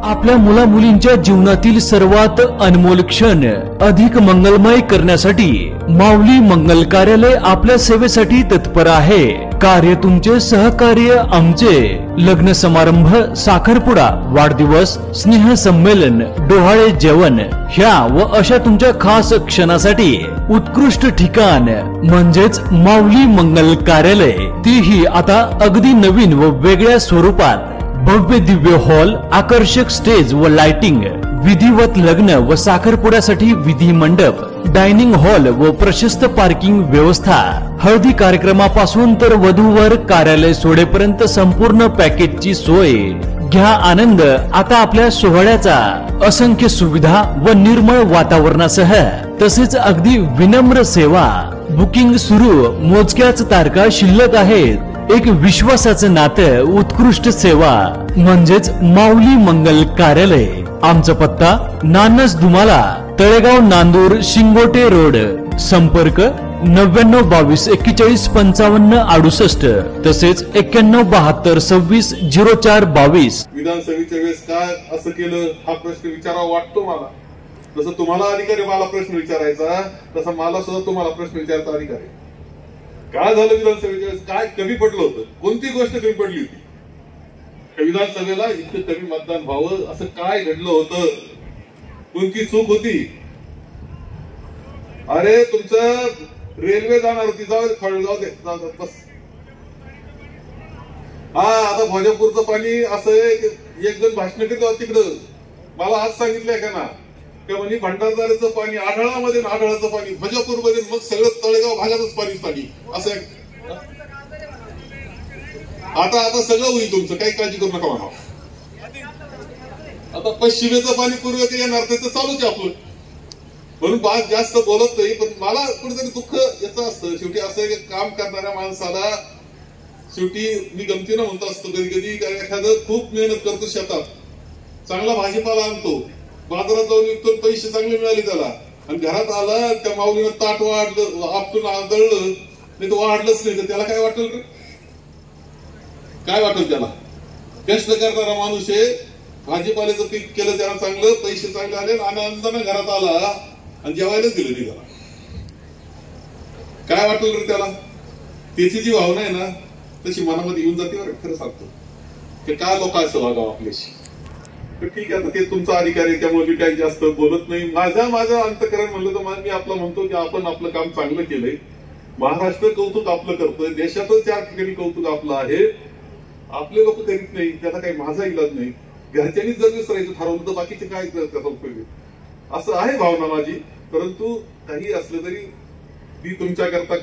आपल्या मुला मुलींच्या जीवनातील सर्वात अनमोल क्षण अधिक मंगलमय करण्यासाठी माऊली मंगल कार्यालय आपल्या सेवेसाठी तत्पर आहे। कार्य तुमचे, सहकार्य आमचे। लग्न समारंभ, साखरपुडा, वाढदिवस, स्नेह संमेलन, डोहाळे जेवण ह्या व अशा तुमच्या खास क्षणासाठी उत्कृष्ट ठिकाण म्हणजेच माऊली मंगल कार्यालय, तीही आता अगदी नवीन व वेगळ्या स्वरूपात। भव्य दिव्य हॉल, आकर्षक स्टेज व लाइटिंग, विधिवत लग्न व साखरपुड्यासाठी विधी मंडप, डायनिंग हॉल व प्रशस्त पार्किंग व्यवस्था, हळदी कार्यक्रमापासून तर वधूवर कार्यालय सोडेपर्यंत संपूर्ण पॅकेजची सोय। घ्या आनंद आता आपल्या सोहळ्याचा। असंख्य सुविधा व निर्मळ वातावरणासह तसेच अगदी विनम्र सेवा। बुकिंग सुरू, मोजक्याच तारखा शिल्लक आहेत। एक विश्वासाचं नातं, उत्कृष्ट सेवा म्हणजेच माऊली मंगल कार्यालय। आमचा पत्ता नानस दुमाला, तळेगाव, नांदूर, शिंगोटे रोड। संपर्क 99 22 41 55 68 तसेच 91 72 26 04 22। विधानसभेच्या वेळेस काय असं केलं हा प्रश्न विचारावा वाटतो मला। जसं तुम्हाला अधिकार आहे मला प्रश्न विचारायचा, तसं मला सुद्धा तुम्हाला प्रश्न विचारायचा अधिकार आहे। काय झालं विधानसभेच्या वेळेस, काय कमी पडलं होतं, कोणती गोष्ट कमी पडली होती विधानसभेला इतकं कमी मतदान व्हावं, असं काय घडलं होतं, कोणती चूक होती? अरे तुमचं रेल्वे जाणार होती, जाऊ दे बस। हा आता भोजापूरचं पाणी असं एक जण भाषण करत तिकडं मला आज सांगितलंय का ना म्हणजे भंडारदऱ्याचं पाणी आढळामध्ये, आढळाचं पाणी भोजापूरमध्ये, मग सगळं तळेगाव भागातच पाणी असं आता सगळं होईल तुमचं, काही काळजी करू नका म्हणा। आता पश्चिमेचं पाणी पूर्वेकडे येणार तर चालूच आहे आपलं, म्हणून बात जास्त बोलत नाही। पण मला कुठेतरी दुःख याचं असतं, शेवटी असं काम करणाऱ्या माणसाला शेवटी मी गमतीनं म्हणतो असतो कधी कधी, एखादं खूप मेहनत करतो, शेतात चांगला भाजीपाला आणतो, बाजारात जाऊन विकतो, पैसे चांगले मिळाले त्याला, आणि घरात आला त्या माऊलीनं ताट वाढलं, आपटून आदळलं नाही तर वाढलंच नाही तर त्याला काय वाटेल? काय वाटेल त्याला? कष्ट करणारा माणूस आहे, भाजीपाल्याचं पीक केलं त्याला चांगलं, पैसे चांगले आले, आनंदानं घरात आला आणि जेवायलाच दिलं नाही त्याला, काय वाटेल रे त्याला? त्याची जी भावना आहे ना तशी मनामध्ये येऊन जाते बरं, खरं सांगतो की काय लोक असं वागावं आपल्याशी। तर ठीक आहे, ते तुमचा अधिकार आहे, त्यामुळे मी काही जास्त बोलत नाही। माझं अंतकरण म्हणलं तर मी आपलं म्हणतो की आपण आपलं काम चांगलं केलंय, महाराष्ट्र कौतुक आपलं करतोय, देशातच 4 ठिकाणी कौतुक आपलं आहे, आपले लोक करीत नाही, त्याला काही माझा इलाज नाही। घरच्यांनीच जर विसरायचं ठरवलं तर बाकीचे काय त्याचा उपयोग, असं आहे भावना माझी। परंतु काही असलं तरी ती तुमच्या करता